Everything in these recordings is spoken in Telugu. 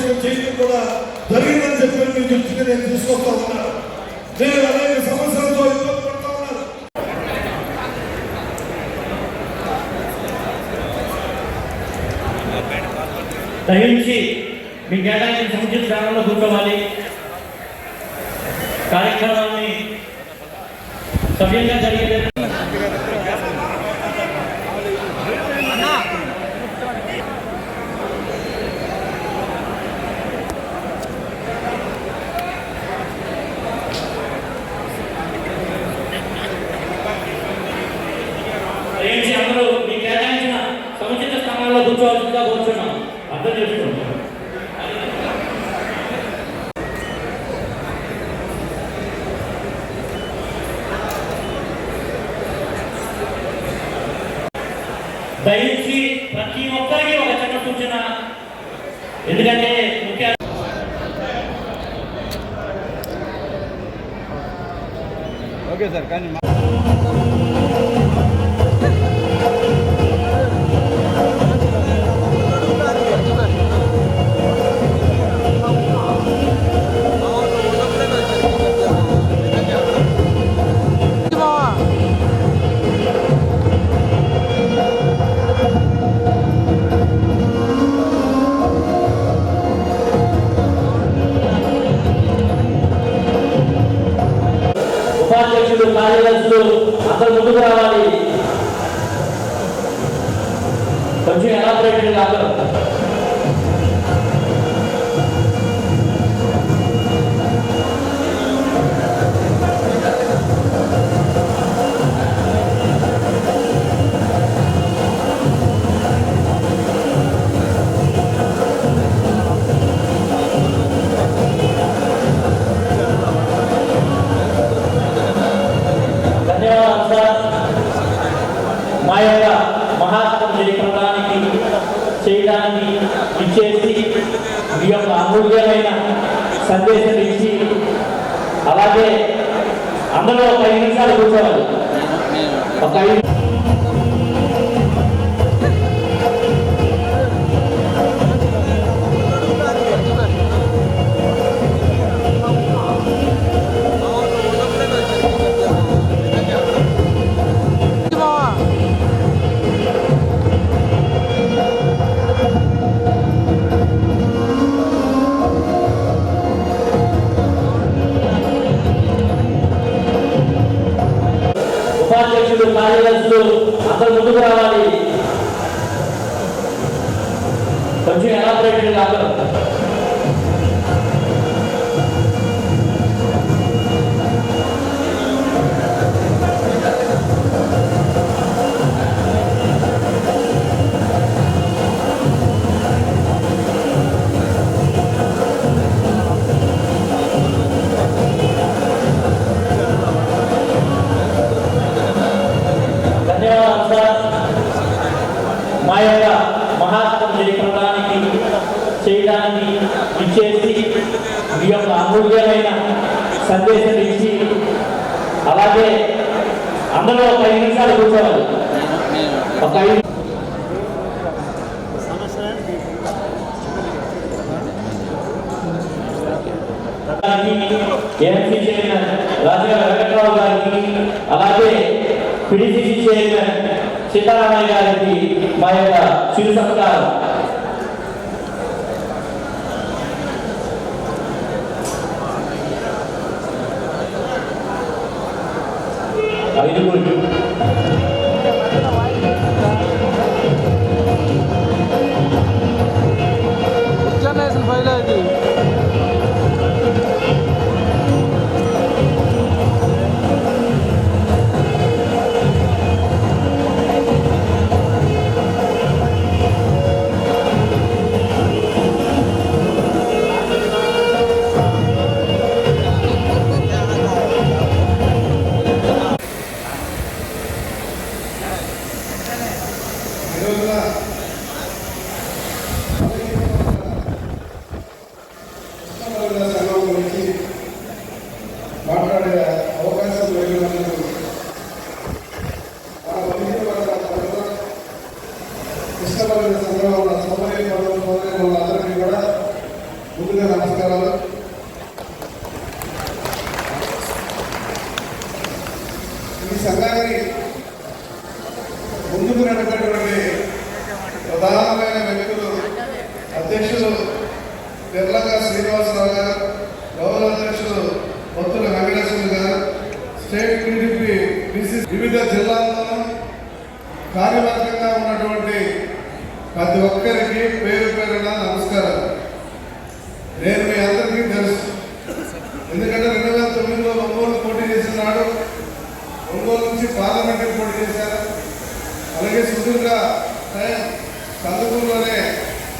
సమావేశం చేయడం కూడా జరిగిందని చెప్పి మీ దృష్టికి నేను తీసుకొస్తా ఉన్నాను. నేను అనేక సమస్యలతో ఇబ్బంది పడతా ఉన్నాను. దయించి మీ కేటాయించిన సముచిత స్థానంలో కూర్చోవాలి. కార్యక్రమాన్ని సవ్యంగా జరిగే అందరూ మీ కేటాయించిన సముచిత స్థానాల్లో కూర్చోవలసిందిగా కూర్చున్నాం. అర్థం చేసుకోండి. దయించి ప్రతి ఒక్కరికి ఒక చిన్న సూచన. ఎందుకంటే ముఖ్య ఓకే సార్ కానీ ఉపాధ్యక్షులు కార్యదర్శులు అందరూ ముందుకు రావాలి. కొంచెం ఎలాబరేటెడ్ కాదు. మా యొక్క మహాత్మ జయప్రదానికి చేయడానికి ఇచ్చేసి మీ యొక్క అమూల్యమైన సందేశం ఇచ్చి అలాగే అందరూ ఒక 5 నిమిషాలు కూర్చోవాలి. ఒక 5 ఉపాధ్యక్షులు కార్యదర్శులు అందరూ ముందుకు రావాలి. కొంచెం ఎలాబరేటెడ్ కాదు. మా యొక్క మహాత్మ జయప్రదానికి చేయడానికి ఇచ్చేసి మీ యొక్క అమూల్యమైన సందేశం ఇచ్చి అలాగే అందరూ ఒక 5 నిమిషాలు కూర్చోవాలి. ఒక 5 ఏఎంసీ చైర్మన్ రాజుగారి వెంకట్రావు గారికి అలాగే పిడిసిసి చైర్మన్ సీతారామయ్య గారికి మా యొక్క చిరు సత్కారం. ఫైల్ అది ముందుగా నమస్కారాలు. ఈ సంఘానికి ముందుకు నడిపినటువంటి ప్రధానమైన వ్యక్తులు అధ్యక్షులు తెర్లగా శ్రీనివాసరావు గారు, గౌరవ అధ్యక్షులు భక్తుల వెంకటేశ్వర గారు, స్టేట్ టీడీపీ బీసీ వివిధ జిల్లాల్లోనూ కార్యవర్గంగా ఉన్నటువంటి ప్రతి ఒక్కరికి పేరు పేరున నమస్కారం. నేను మీ అందరికీ తెలుసు, ఎందుకంటే 2009లో ఒంగోలు పోటీ చేసిన నాడు ఒంగోలు నుంచి పార్లమెంట్కి పోటీ చేశారు. అలాగే సుదీర్ఘ టైం కందుకూరులోనే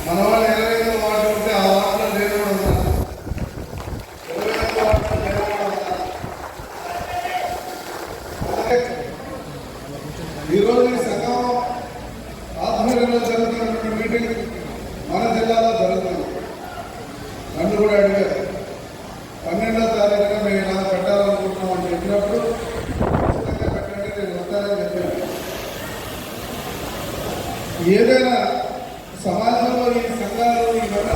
మన వాళ్ళు 25వ వార్డు ఉంటే ఆ వార్డులో నేను కూడా ఉన్నాను. 25వ వార్డులో నేను కూడా ఉన్నాను. ఈరోజు ఈ సంఘం ఆధ్వర్యంలో జరుగుతున్నటువంటి మీటింగ్ మన జిల్లాలో జరుగుతుంది. నన్ను కూడా అడిగారు, 12వ తారీఖున మేము ఇలా పెట్టాలనుకుంటున్నామని చెప్పినప్పుడు ఖచ్చితంగా పెట్టండి, నేను వస్తానని చెప్పాను. ఏదైనా సమాజంలో ఈ సంఘాలు ఇవన్నీ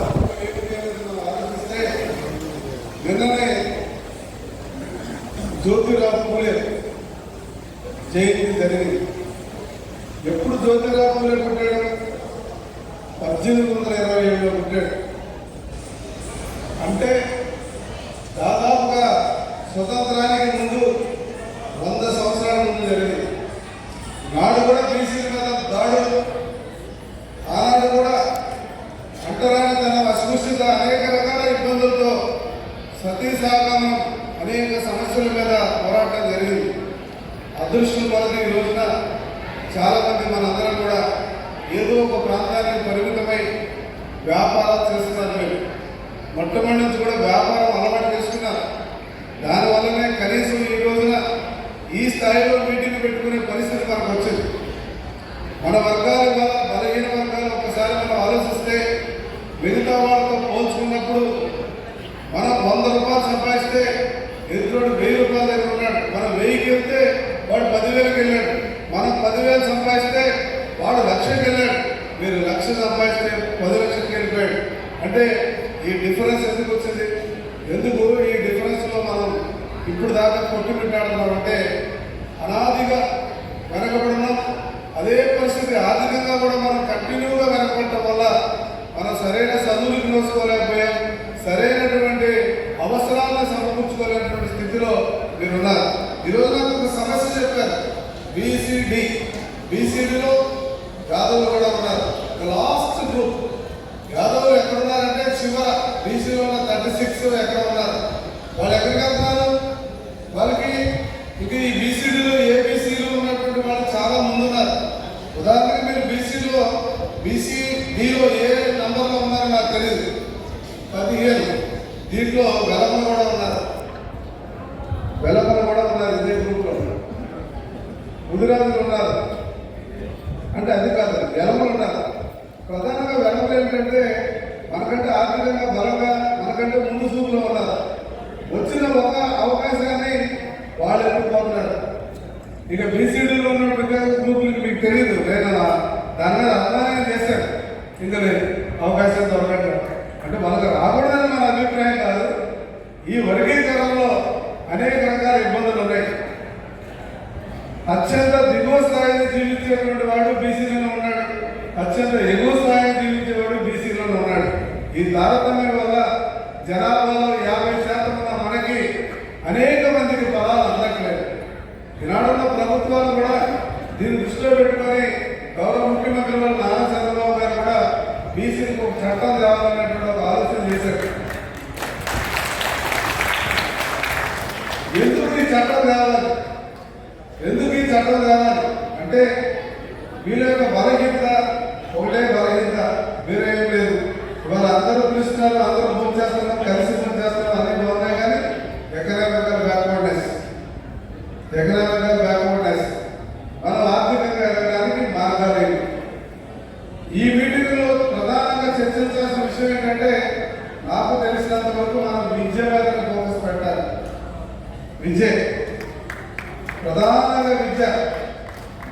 ఆలోచిస్తే నిన్ననే జ్యోతిరావు పూలే జయంతి జరిగింది. ఎప్పుడు జ్యోతిరావు పూలే పుట్టాడు? 1827లో పుట్టాడు. అంటే దాదాపుగా స్వతంత్రానికి ముందు 100 సంవత్సరాల ముందు జరిగింది. నాడు కూడా బీసీల మీద దాడులు, ఆనాడు కూడా అంటరానితనం, అస్పృశ్యత, అనేక రకాల ఇబ్బందులతో సతీ సహగమనం, అనేక సమస్యల మీద పోరాటం జరిగింది. అదృష్టం కొరకు ఈ రోజున చాలామంది మనందరం కూడా ఏదో ఒక ప్రాంతానికి పరిమితమై వ్యాపారాలు చేస్తున్నారు. మేము మొట్టమొదటి నుంచి కూడా వ్యాపారం అలవాటు చేసుకున్నారు. దానివల్లనే కనీసం ఈ రోజున ఈ స్థాయిలో మీటింగ్ పెట్టుకునే పరిస్థితి మనకు వచ్చింది. మన వర్గాలు, బలహీన వర్గాలు ఒకసారి మనం ఆలోచిస్తే మిగతా వాళ్ళతో పోల్చుకున్నప్పుడు మనం 100 రూపాయలు సంపాదిస్తే ఎదురోడు 1000 రూపాయల దగ్గర ఉన్నాడు. మనం 1000కి వెళ్తే వాడు 10,000కి వెళ్ళాడు. మనం 10,000 సంపాదిస్తే వాడు 1,00,000కి వెళ్ళాడు. మీరు 1,00,000 సంపాదిస్తే 10 లక్షలకి వెళ్ళిపోయాడు. అంటే ఈ డిఫరెన్స్ ఎందుకు వచ్చింది? ఎందుకు ఈ డిఫరెన్స్లో మనం ఇప్పుడు దాకా కొట్టుమిట్టాడున్నాం అంటే అనాదిగా వెనకబడినాం. అదే పరిస్థితి ఆర్థికంగా కూడా మనం కంటిన్యూగా వెనకబడటం వల్ల మనం సరైన చదువులకు నోసుకోలేకపోయాం, సరైనటువంటి అవసరాలను సమకూర్చుకోలేనటువంటి స్థితిలో మీరున్నారు. ఈరోజు నాకు ఒక సమస్య చెప్పారు. బీసీడీలో యాదవులు కూడా ఉన్నారు. లాస్ట్ గ్రూప్ యాదవులు ఎక్కడున్నారంటే చివర బీసీలో ఉన్న 36 ఎక్కడ ఉన్నారు? వాళ్ళు ఎక్కడికి వెళ్తున్నారు? వాళ్ళకి ఇంక ఈ బీసీడీలో ఏబీసీలో ఉన్నటువంటి వాళ్ళు చాలా ముందున్నారు. ఉదాహరణకి మీరు బీసీడీలో ఏ నంబర్లో ఉన్నారో నాకు తెలియదు, 15. దీంట్లో వెలమలు కూడా ఉన్నారు. ఇదే గ్రూప్లో ముదిరాజులు ఉన్నారు. అంటే అది కాదు, వెలమలు ఉన్నారు. ప్రధానంగా వెలమలు ఏంటంటే మనకంటే ఆర్థికంగా బలంగా, మనకంటే ముందు చూపులో ఉన్నారు. వచ్చిన ఒక అవకాశాన్ని వాళ్ళు ఎదుర్కొంటున్నారు. ఇక బీసీడీలో ఉన్నటువంటి గ్రూపులకి మీకు తెలియదు, నేను దాని మీద అభిప్రాయం చేశాను. ఇంకా లేదు అవకాశం దొరకట్లేదు అంటే మనకు రాకూడదని మన అభిప్రాయం కాదు. ఈ వర్గీకరణలో అనేక రకాల ఇబ్బందులు ఉన్నాయి. అత్యంత దిగువ స్థాయిని జీవించేటువంటి వాడు బీసీలోనే ఉన్నాడు, అత్యంత ఎగువ స్థాయిని జీవించేవాడు బీసీలోనే ఉన్నాడు. ఈ తారతమ్యం వల్ల జనాభాలో 50% ఉన్న మనకి అనేక మందికి పదాలు అందట్లేదు. ఈనాడున్న ప్రభుత్వాలు కూడా దీన్ని దృష్టిలో పెట్టుకొని గౌరవ ముఖ్యమంత్రి నారా చంద్రబాబు గారు కూడా బీసీలకు ఒక చట్టం తేవాలనేటువంటి ఒక ఆలోచన చేశారు. ఎందుకు ఈ చట్టం తేవాలి అంటే వీళ్ళ యొక్క బలహీనత ఒకటే బలహీనత, వేరేం లేదు. ఇవాళ అందరూ పిలుస్తున్నారు, అందరూ భూమి చేస్తున్నాం, కలిసి భూమి చేస్తున్నాం, అన్ని బాగున్నాయి. కానీ ఎకనామికల్ బ్యాక్వర్డ్నెస్ మనం ఆర్థికంగా ఎదగడానికి మార్గాలు. ఈ మీటింగ్లో ప్రధానంగా చర్చించాల్సిన విషయం ఏంటంటే, నాకు తెలిసినంత వరకు మనం విద్య మీద ఫోకస్ పెట్టాలి. ప్రధానంగా విద్య,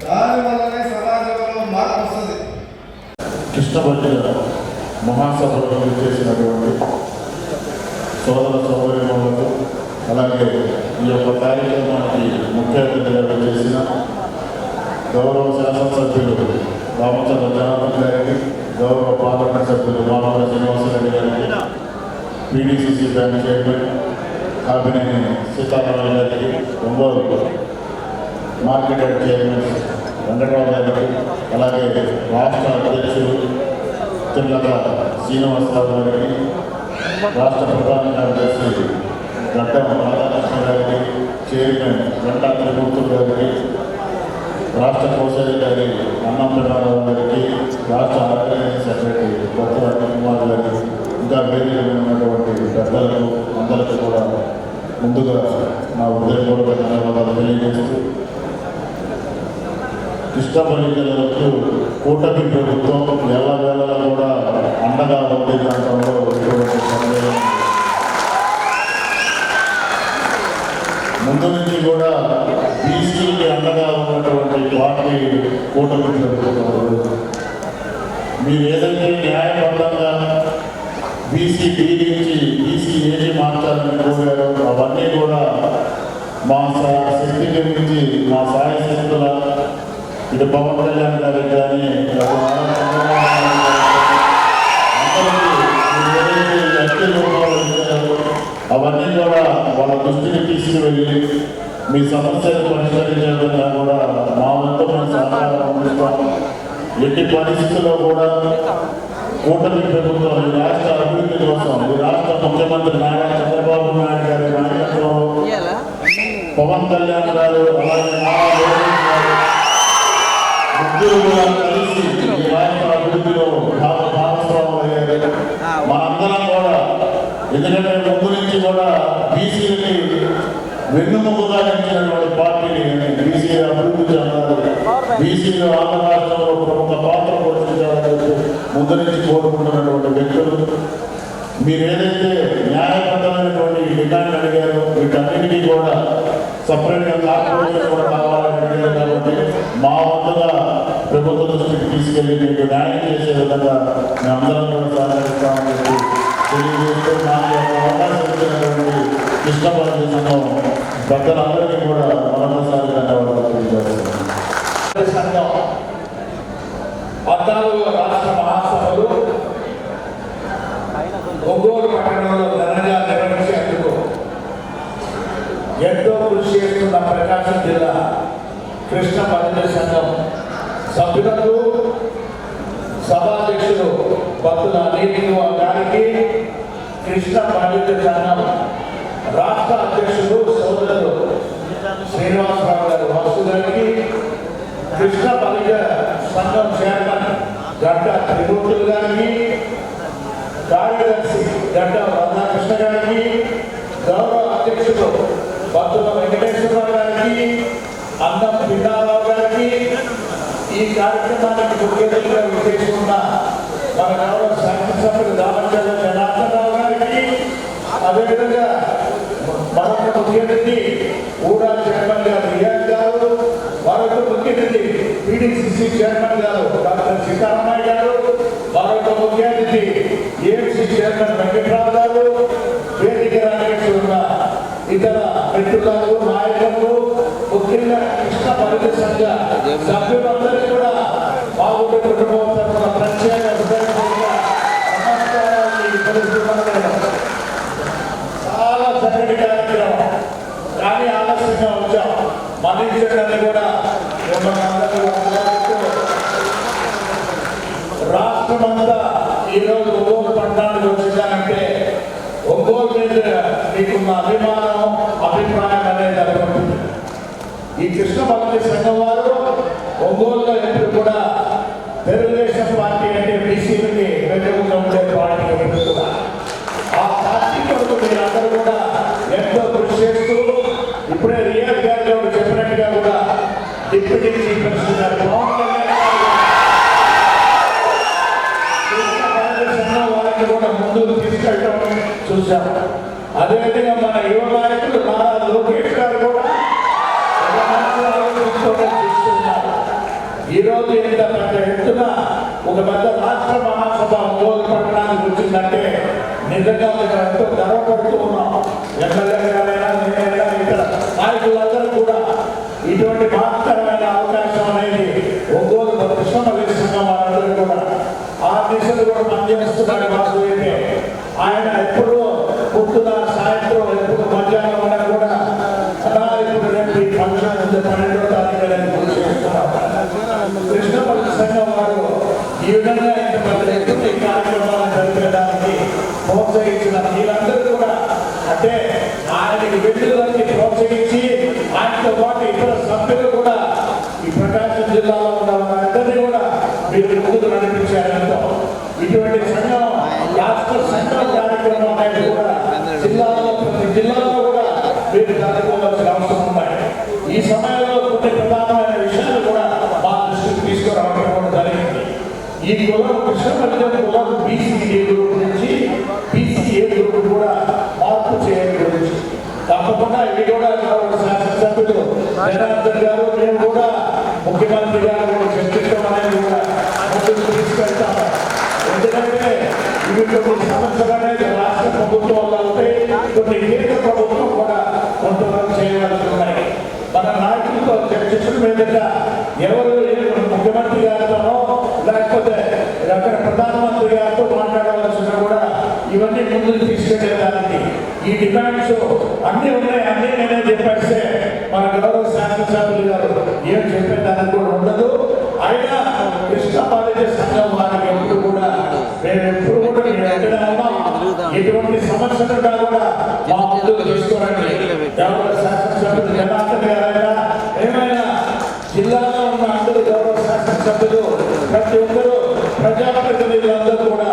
దానివల్లనే సమాజంలో మార్పు వస్తుంది. కృష్ణపల్లి మహాసభలో చేసినటువంటి సోదర సోదరిమణులకు అలాగే ఈ యొక్క కార్యక్రమానికి ముఖ్య అతిథిగా చేసిన గౌరవ శాసనసభ్యులు రామచంద్ర జనార్దన్ గారికి, గౌరవ పార్లమెంట్ సభ్యులు మానవ శ్రీనివాసరెడ్డి గారికి, PDCC bank chairman Kapineni Sitaramayya గారికి, Ongole market yard chairman Venkatarao గారికి, అలాగే రాష్ట్ర అధ్యక్షులు తిల్లక శ్రీనివాసరావు గారికి, రాష్ట్ర ప్రధాన కార్యదర్శి గడ్డం రాధాకృష్ణ గారికి, చైర్మన్ గంటా త్రిమూర్తులు గారికి, రాష్ట్ర కోశాధికారి అన్నం పిల్లారావు గారికి, రాష్ట్ర ఆర్గనైజింగ్ సెక్రటరీ కొత్త కుమార్ గారికి, ఇంకా వేదిక ఉన్నటువంటి పెద్దలకు అందరికీ కూడా ముందుగా నా హృదయపూర్వక ధన్యవాదాలు తెలియజేస్తూ, కృష్ణపల్లి జిల్లాలకు కూటమి ప్రభుత్వం వేళ కూడా అండగా ఉండే దాంట్లో ఎటువంటి సందేహం ముందు నుంచి కూడా బీసీకి అండగా ఉన్నటువంటి పార్టీ కూటమి ప్రభుత్వం. మీరు ఏదైతే న్యాయబద్ధంగా బీసీ డీడీ నుంచి బీసీ ఏజీ మార్చాలని కోరారో అవన్నీ కూడా మా శక్తి గురించి మా సాయ శక్తుల ఇటు పవన్ కళ్యాణ్ గారికి కానీ అవన్నీ కూడా వాళ్ళ దృష్టిని తీసుకువెళ్ళి మీ సమస్యలు పరిష్కరించే విధంగా కూడా మా వంతు మేము సహకారం అందిస్తాం. ఎట్టి పరిస్థితుల్లో కూడా కూటమి ప్రభుత్వం ఈ రాష్ట్ర అభివృద్ధి కోసం ఈ రాష్ట్ర ముఖ్యమంత్రి నారా చంద్రబాబు నాయుడు గారి నాయకత్వంలో పవన్ కళ్యాణ్ గారు అలాగే నారా లోకేష్ గారు ముగ్గురు కూడా కలిసి ఈ రాష్ట్ర అభివృద్ధిలో భాగస్వాములు అయ్యారు. మనందరం కూడా ఎందుకంటే ముందు నుంచి కూడా బీసీలకి వెన్నుముకగా నిలిచినటువంటి పార్టీని బీసీ అభివృద్ధి చెందాలి, బీసీలు ఆంధ్ర రాష్ట్రంలో ప్రముఖ పాత్ర పోషించాలని ముందు నుంచి కోరుకుంటున్నటువంటి వ్యక్తులు. మీరు ఏదైతే న్యాయబద్ధమైనటువంటి డిమాండ్ అడిగారో వీటన్నిటికీ కూడా సపరేట్గా కార్పొరేషన్ కూడా కావాలని అడిగారు. కాబట్టి మా వంతుగా ప్రభుత్వ దృష్టికి తీసుకెళ్లి మీకు న్యాయం చేసే విధంగా మేమందరం కూడా సహకరిస్తామని చెప్పి తెలియజేస్తూ నాకు అవకాశం ఇచ్చినటువంటి కృష్ణపల్లి సంఘం పెద్దలందరికీ కూడా మరొకసారి ధన్యవాదాలు తెలియజేస్తున్నాను. 14వ రాష్ట్ర మహాసభలు ఒంగోలు పట్టణంలో ఘనంగా నిర్వహించేందుకు ఎంతో కృషి చేస్తున్న ప్రకాశం జిల్లా కృష్ణ పల్లె సంఘం సభ్యులకు, సభాధ్యక్షులు భక్తుల నీతివ గారికి, కృష్ణ పల్లె సంఘం రాష్ట్ర అధ్యక్షులు సోదరులు శ్రీనివాసరావు గారు వాసు గారికి, కృష్ణ పల్లె సంఘం చైర్మన్ గంటా త్రిమూర్తులు గారికి, కార్యదర్శి గంటా రాధాకృష్ణ గారికి, గౌరవ అధ్యక్షులు భక్తుల వెంకటేశ్వరరావు గారికి, అన్నం పిల్లారావు గారికి, ఈ కార్యక్రమానికి ముఖ్య అతిథిగా విచ్చేసుకున్న మన గౌరవ శాసనసభ్యులు రామచంద్ర జనార్దన్ రావు గారికి, అదేవిధంగా మరొక ముఖ్య అతిథి ఊడా చైర్మన్ గారు రియాజ్ గారు, మరొక ముఖ్య అతిథి PDCC చైర్మన్ గారు డాక్టర్ సీతారామయ్య గారు, మరొక ముఖ్య అతిథి AFC చైర్మన్ వెంకటరావు గారు, వేదిక రాజేశ్వరుల ఇతర మిత్రులు, నాయకులు, ముఖ్యంగా కృష్ణ పల్లె సంఘ సభ్యులందరికీ కూడా బాగుండే కుటుంబం తరఫున ప్రత్యేక చాలా చక్కటి కార్యక్రమం. కానీ ఆలస్యంగా వచ్చాం, మన్నించడాన్ని కూడా రాష్ట్రమంతా ఈరోజు ఒంగోలు పట్టణానికి వచ్చిందంటే ఒంగోలు మీద మీకున్న అభిమానం, అభిప్రాయం అనేది అనుకుంటుంది. ఈ కృష్ణపల్లి సంఘం వారు ఒంగోలులో ఎప్పుడు కూడా తెలుగుదేశం పార్టీ అంటే బీసీలకి వెనుకగా ఉండే పార్టీ ఎప్పుడు కూడా ఆ పార్టీ కొరకు మీరందరూ కూడా ఎంతో కృషి చేస్తూ ఇప్పుడే రియాజ్ గారిలో చెప్పినట్టుగా కూడా డిప్యూటీ చీఫ్ మినిస్టర్ గారు పవన్ కళ్యాణ్ సంఘం వారిని కూడా ముందుకు తీసుకెళ్ళడం చూశాము. అదేవిధంగా మన యువ నాయకులు నారా లోకేష్ గారు కూడా తీసుకున్నారు. ఈరోజు ఇంత పెద్ద ఎత్తున ఒక పెద్ద రాష్ట్ర మహాసభ ఒంగోలు పట్టణానికి వచ్చిందంటే నిజంగా మేము ఎంతో గర్వపడుతూ ఉన్నాం. ఎమ్మెల్యే గారైనా నేనైనా ఇక్కడ నాయకులందరూ కూడా ఇటువంటి మహత్తరమైన అవకాశం అనేది ఒంగోలు కృష్ణమల్లి సంఘం వారందరూ కూడా ఆ దిశలు కూడా పనిచేస్తున్నాడు. మాకు అయితే ఆయన ఎప్పుడు పొద్దున సాయంత్రం ఎప్పుడు మధ్యాహ్నం వల్ల కూడా అలా ఇప్పుడు రేపు ఈ ఫంక్షన్ 12వ తారీఖు కృష్ణమల్లి సంఘం వారు ఈ విధంగా ఇంతమంది కార్యక్రమాలను జరిపేదానికి ప్రోత్సహించిన వీళ్ళందరూ కూడా అంటే ఆయనకి వెళ్తులకి ప్రోత్సహించి ఆయనతో పాటు ఇతర సభ్యులు కూడా ఈ ప్రకాశం జిల్లాలో ఉన్న వారందరినీ కూడా మీరు ముందుకు నడిపించారంతో ఇటువంటి సంఘం రాష్ట్ర సంఘం కార్యక్రమం అనేది కూడా జిల్లాలో ప్రతి జిల్లాలో కూడా మీరు జరుపుకోవాల్సిన అవసరం ఉన్నాయి. ఈ సమయంలో కొన్ని ప్రధానమైన విషయాలు కూడా మా దృష్టికి తీసుకురావడం కూడా జరిగింది. ఈ కులం కృష్ణమల్లి కులం బీసీ గ్రూప్ నుంచి బీసీఏ గ్రూప్ కూడా మార్పు చేయడం గురించి తప్పకుండా ఇవి కూడా శాసనసభ్యులు జనార్దన్ గారు మేము కూడా ముఖ్యమంత్రి గారు చర్చించడం అనేది కూడా ముందుకు తీసుకెళ్తాము. ఎందుకంటే ఇవి కొన్ని సమస్యలు అనేది రాష్ట్ర ప్రభుత్వంలో ఉంటాయి, కొన్ని కేంద్ర ప్రభుత్వం కూడా కొంతవరకు చేయవలసి ఉన్నాయి. మన నాయకులతో చర్చించడం మీదట ఎవరు ముఖ్యమంత్రి గారితోనో లేకపోతే అక్కడ ప్రధానమంత్రి గారితో మాట్లాడవలసిన కూడా ఇవన్నీ ముందుకు తీసుకెళ్లేదానికి ఈ డిమాండ్స్ అన్నీ ఉన్నాయి. అన్నీ నేనే చెప్పేస్తే మన గౌరవ శాసనసభ్యులు గారు ఏం చెప్పేదానికి కూడా ఉండదు. అయినా కృష్ణమల్లి సంఘం వారికి ఎప్పుడు కూడా మేము ఎప్పుడు కూడా ఎటువంటి సమస్యలు కూడా మా ముందుకు తీసుకురండి. గౌరవ శాసనసభ్యులు జనార్దన్ గారైనా ఏమైనా జిల్లాలో ఉన్న అందరూ గౌరవ శాసనసభ్యులు ప్రతి ఒక్కరూ ప్రజాప్రతినిధులందరూ కూడా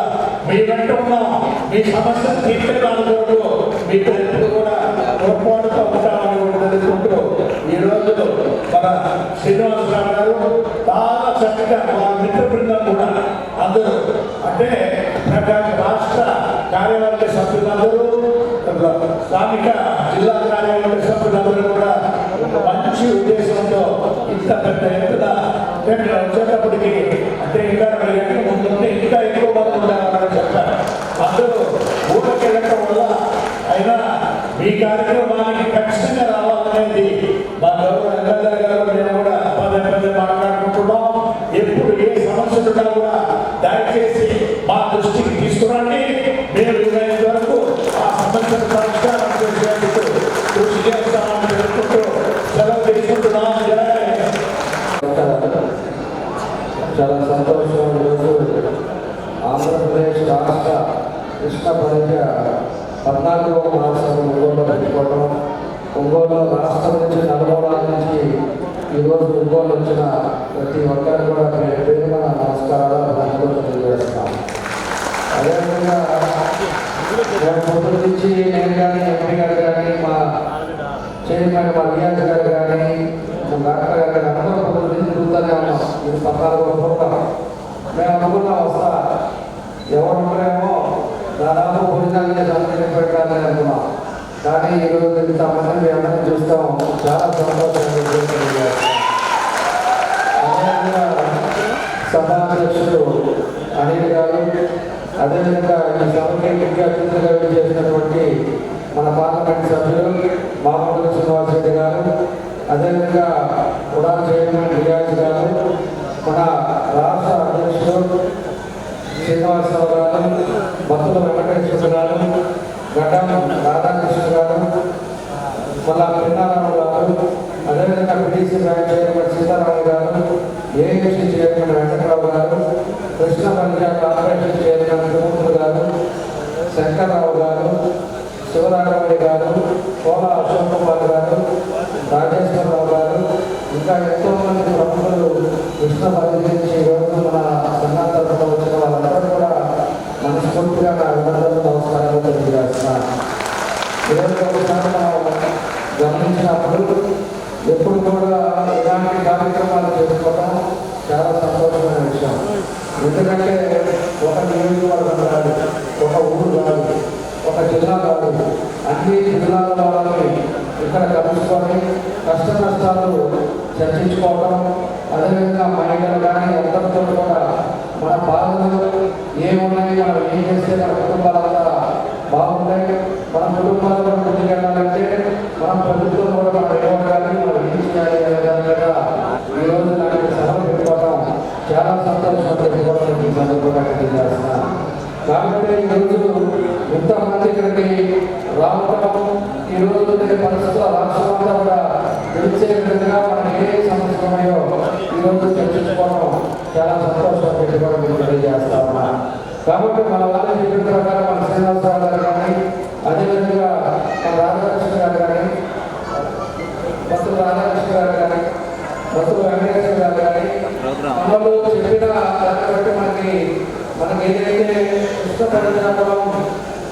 మీ వెంట ఉన్నాం. మీ సమస్యలు తీర్చేదానితో మీకు ఎప్పుడు కూడా తోడ్పాటుతో ఉంటామని కూడా తెలుసుకుంటూ ఈ రోజు మన శ్రీనివాసరావు గారు చాలా చక్కగా మా మిత్ర బృందం కూడా అందరూ అంటే రాష్ట్ర కార్యవర్గ సభ్యులందరూ స్థానిక జిల్లా కార్యవర్గ సభ్యులందరూ కూడా మంచి ఉద్దేశంతో ఇంత పెద్ద ఎత్తున వచ్చేటప్పటికి అంటే ఇంకా ముందుంటే ఇంకా ఎక్కువ మంది ఉండాలని చెప్పారు. అందరూ ఊరికి వెళ్ళటం వల్ల అయినా మీ కార్యక్రమానికి ఖచ్చితంగా రావాలనేది మా గౌరవ ఎమ్మెల్యే గారు మేము కూడా పదే పదే మాట్లాడుకుంటున్నాం. ఎప్పుడు ఏ సమస్యలు ఉన్నా కూడా దయచేసి మా దృష్టికి తీసుకురండి. మేము వీలైనంత వరకు ఆ సమస్యను పరిష్కారం చేసేందుకు కృషి చేస్తామని తెలుసుకుంటూ సెలవు తీసుకుంటున్నాం. చాలా సంతోషం. ఈరోజు ఆంధ్రప్రదేశ్ రాష్ట్ర కృష్ణ పరీక్ష 14వ మహాసభ ఒంగోలులో పెట్టుకోవడం, ఒంగోలులో రాష్ట్రం నుంచి నలుమూలాల నుంచి ఈరోజు ఒంగోలు వచ్చిన ప్రతి ఒక్కరు కూడా పేరున నమస్కారాలు అభినందనలు తెలియజేస్తున్నాం. అదేవిధంగా నేను పొద్దు నుంచి నేను కానీ ఎంపీ గారు కానీ మా చైర్మన్ మా రియాజ్ గారు కానీ డాక్టర్ గారు కానీ అందరూ పొద్దు నుంచి తిరుగుతూనే ఉన్నాం. ఇది 14వ ప్రోగ్రాం. మేము అనుకున్నాం వస్తా ఎవరు ఉంటారేమో దాదాపు భోజనాలనే సంతకం పెట్టాలని అనుకున్నాం. కానీ ఈరోజు ఇంతమంది మీ అందరినీ చూస్తాం, చాలా సంతోషంగా. అదేవిధంగా సభాధ్యక్షుడు అనిల్ గారు, అదేవిధంగా ఈ సభకి ముఖ్య అతిథిగా చేసినటువంటి మన పార్లమెంట్ సభ్యులు మామూలు శ్రీనివాసరెడ్డి గారు, అదేవిధంగా ఉడాన్ చైర్మన్ రియాజ్ గారు, మన రాష్ట్ర అధ్యక్షుడు శ్రీనివాసరావు గారు, బతుల వెంకటేశ్వర గారు, గడ్డం రాధాకృష్ణ గారు, మళ్ళా పిన్నారావు గారు, అదేవిధంగా పిడిసి బ్యాంక్ చైర్మన్ సీతారావు గారు, ఏఎంసీ చైర్మన్ వెంకటరావు గారు, కృష్ణమల్లి కార్పొరేషన్ చైర్మన్ త్రిమూర్తులు గారు, శంకర్రావు గారు, శివరాఘవయ్య గారు, కోల అశోక్ కుమార్ గారు, రాజేశ్వరరావు గారు, ఇంకా ఎంతో మంది ప్రముఖులు కృష్ణమల్లి నుంచి ఈరోజు మన సంఘం తరఫున వచ్చిన వాళ్ళందరూ కూడా మనస్ఫూర్తిగా నా అభినందనలు నమస్కారాలు తెలియజేస్తున్నాను. ఈరోజు ఒకసారి మనం గమనించినప్పుడు ఎప్పుడు కూడా ఇలాంటి కార్యక్రమాలు చేసుకోవడం చాలా సంతోషమైన విషయం. ఎందుకంటే ఒక నియోజకవర్గం కాదు, ఒక ఊరు కాదు, ఒక జిల్లా కాదు, అన్ని జిల్లాల వాళ్ళని ఇక్కడ కలుసుకొని కష్ట నష్టాలు చర్చించుకోవడం, అదేవిధంగా మహిళలు కానీ అందరితో కూడా మన బాధలు ఏమున్నాయి, మనం ఏం చేస్తే మన కుటుంబాలంతా బాగుంటాయి. మన కుటుంబాలు కూడా ముందుకెళ్ళాలంటే మనం ప్రభుత్వం కూడా మనం ఇవ్వగాలి, మనం ఏం చేయాలి అనే దాని మీద ఈరోజు నాకు సభ పెట్టుకోవడం చాలా సంతోషం పెట్టుకోవడం ఈ సందర్భంగా తెలియజేస్తున్నాను. కాబట్టి ఈరోజు ఇంతమంది ఇక్కడికి రావడం, ఈరోజు పరిస్థితుల్లో రాష్ట్రం అంతా కూడా తెలిసే విధంగా మనం ఏ సమస్య ఉన్నాయో ఈరోజు చర్చించుకోవడం చాలా సంతోషం పెట్టుకోవడం మీకు తెలియజేస్తా ఉన్నా. కాబట్టి మన వాళ్ళు చెప్పిన ప్రకారం మన శ్రీనివాసరావు గారు కానీ, అదేవిధంగా మన రాధాకృష్ణ గారు కానీ, బతులు రాధాకృష్ణ గారు కానీ, బతులు వెంకటేశ్వర గారు కానీ, మనలో చెప్పిన దాన్ని బట్టి మనకి ఏదైతే ఇష్టపడిన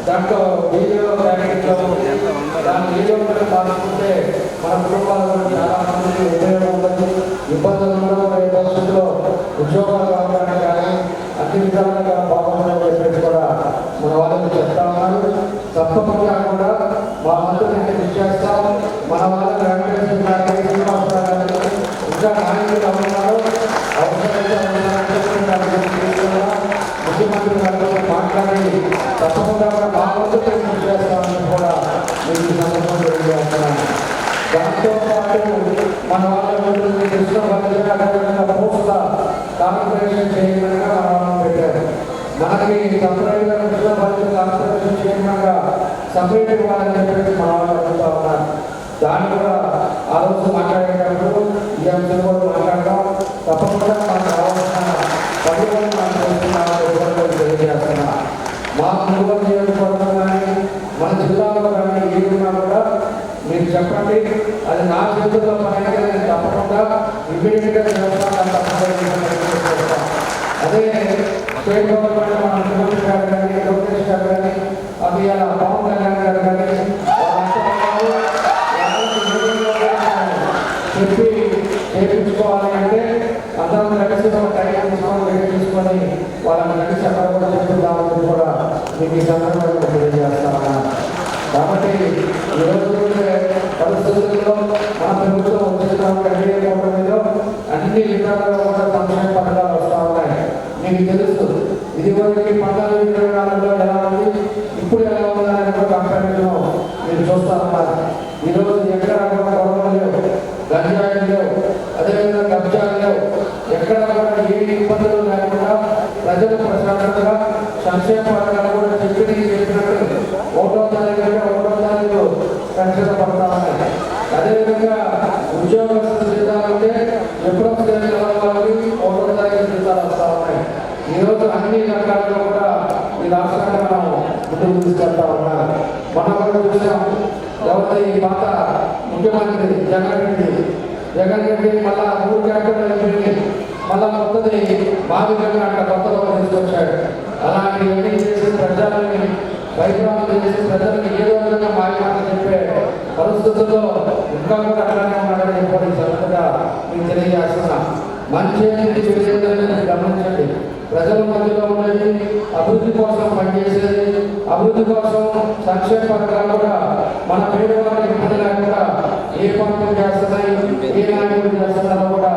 దాంట్లో వీడియో బ్యాటింగ్లో దాని వీడియో పాల్గొంటే మన కుటుంబాల్లో చాలా మంది ఉపయోగం ఉండదు, ఇబ్బందులు ఉండవు. భవిష్యత్తులో ఉద్యోగాలు కావడానికి కానీ అన్ని విధాలుగా బాగుండాలని చెప్పేసి కూడా మన వాళ్ళకి చెప్తా ఉన్నారు. తప్పకుండా కూడా మా మంత్రులు కృషి చేస్తాం. మన వాళ్ళకి వెంకటేశ్వర గారికి, శ్రీనివాసరావు గారికి ఇంకా నాయకులు ఉన్నారు, అవసరమైతే ముఖ్యమంత్రి గారితో మాట్లాడి తప్పకుండా కూడా మా వంతు కృషి చేస్తామని కూడా మీకు ఈ సందర్భంగా తెలియజేస్తున్నాను. దాంతో పాటు మన వాళ్ళ కృష్ణ పోస్టుల కార్పొరేషన్ చైర్మన్గా మన వాళ్ళని పెట్టారు. మనకి సపరేట్గా కృష్ణ కార్పొరేషన్ చైర్మన్గా సపరేట్ ఇవ్వాలని చెప్పేసి మన వాళ్ళు అడుగుతూ ఉన్నారు. దాన్ని కూడా ఆ రోజు మాట్లాడేటప్పుడు ఈ అంశం కూడా మాట్లాడడం తప్పకుండా మనకు కావాల్సిన పనులను మనం చేస్తున్నామని తెలియజేస్తున్నా. మా మునుగోడు నియోజకవర్గం కానీ మన జిల్లాలో కానీ ఏదున్నా కూడా మీరు చెప్పండి, అది నా చేతుల్లో పని అయితే నేను తప్పకుండా ఇమ్మీడియట్గా చేస్తాను. తప్పకుండా అదే స్టేట్ గవర్నమెంట్ మన ముఖ్యమంత్రి గారు కానీ, లోకేష్ గారు కానీ, అది అలా పవన్ కళ్యాణ్ గారు కానీ చెప్పి చేయించుకోవాలి అంటే అందరం కలిసి టైం తీసుకొని వాళ్ళని కలిసి అక్కడ కూడా చెప్తుందామని కూడా మీకు ఈ సందర్భంగా తెలియజేస్తామన్నా. కాబట్టి ఈరోజు పరిస్థితుల్లో మన ప్రభుత్వం వచ్చిన అన్ని విధాలుగా కూడా సంక్షేమ పథకాలు వస్తూ ఉన్నాయి. మీకు తెలుసు ఇదివరకు 14-24లో ఎలా ఉంది, ఇప్పుడు ఎలా ఉందని కూడా కంపారిజన్ మీరు చూస్తూ ఉన్నారు. ఈరోజు ఎక్కడ కూడా గొడవలు లేవు, గంజాయిలు లేవు, అదేవిధంగా కబ్జాలు లేవు, ఎక్కడ కూడా ఏ ఇబ్బందులు లేకుండా ప్రజలు ప్రశాంతంగా సంక్షేమ పథకాలు కూడా చెప్పినట్టు 1వ తారీఖు పెన్షన్ పడతా ఉన్నాయి. అదేవిధంగా ఉద్యోగస్తుల జీతాలు ఉంటే ఎప్పుడో వాళ్ళకి 1వ తారీఖు జీతాలు వస్తూ ఉన్నాయి. ఈరోజు అన్ని రకాలుగా కూడా ఈ రాష్ట్రాన్ని మనం ముందుకు తీసుకెళ్తా ఉన్నారు. మనం కూడా చూసాం, ఎవరి ఈ పాత ముఖ్యమంత్రి జగన్ రెడ్డి మళ్ళా 3 క్యాపిటల్ అయిపోయింది, మళ్ళా కొత్తది బాధికంగా అంట కొత్తగా తీసుకొచ్చాడు. అలాంటివన్నీ చేసి ప్రజలని భయభ్రాంతులు చేసి ప్రజలకు ఏదో విధంగా మాట్లాడాలని చెప్పే పరిస్థితుల్లో ఇంకా కూడా అట్లానే ఉన్నాడని చెప్పి సరిగ్గా మీకు తెలియజేస్తున్నా. మంచి గమనించండి, ప్రజల మధ్యలో ఉండేది, అభివృద్ధి కోసం పనిచేసేది, అభివృద్ధి కోసం సంక్షేమ పథకాలు కూడా మన పేదవాళ్ళకి ఇబ్బంది లేకుండా ఏ పనులు చేస్తున్నాయి, ఏ నాయకులు చేస్తున్నారో కూడా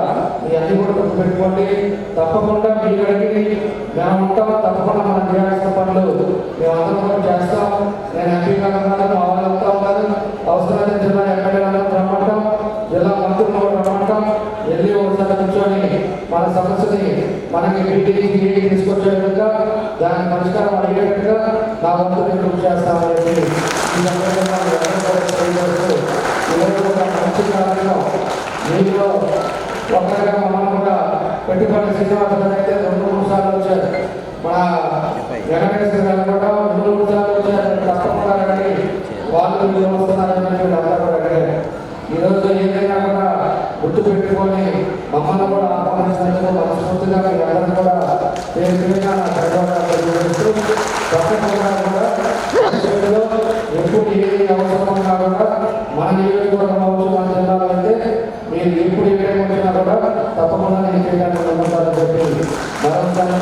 ఇవన్నీ కూడా గుర్తుపెట్టుకోండి. తప్పకుండా మీ గడికి మేము ఉంటాం, తప్పకుండా మనం చేయాల్సిన పనులు మేమందరం కూడా చేస్తాం. నేను ఎంపీగా ఉన్నాను, మా వాళ్ళంతా ఉన్నారు, అవసరమైన జిల్లా ఎమ్మెల్యేలను రమ్మంటాం, జిల్లా మంత్రులను రమ్మంటాం, వెళ్ళి ఒకసారి కూర్చొని మన సమస్యని మనకి మీటింగ్ తీసుకొచ్చే విధంగా దాని పరిష్కారం అడిగేట్టుగా నా వంతు నేను కృషి చేస్తామని ఈ సందర్భంగా ఈరోజు ఒక మంచి కార్యక్రమం మీలో ఒక్కగా మనం కూడా పెట్టుబడి శ్రీనివాసరావు అయితే 2-3 సార్లు వచ్చారు, మన వెంకటేశ్వర గారు కూడా 2-3 సార్లు వచ్చారు. తప్పకుండా కానీ వాళ్ళు వస్తున్నారని అందరూ కూడా అడిగారు. ఈరోజు ఏదైనా కూడా గుర్తు పెట్టుకొని మమ్మల్ని కూడా ఆహ్వానించినందుకు మనస్ఫూర్తిగా మీ అందరూ కూడా తప్పకుండా కూడా ఎప్పుడు ఏ అవసరం ఉన్నా కూడా మన నియోజకవర్గం అవచ్చు, మన జిల్లాలో అయితే మీరు ఎప్పుడు ఎక్కడికి వచ్చినా కూడా తప్పకుండా నేను చేయడానికి చెప్పి మరోసారి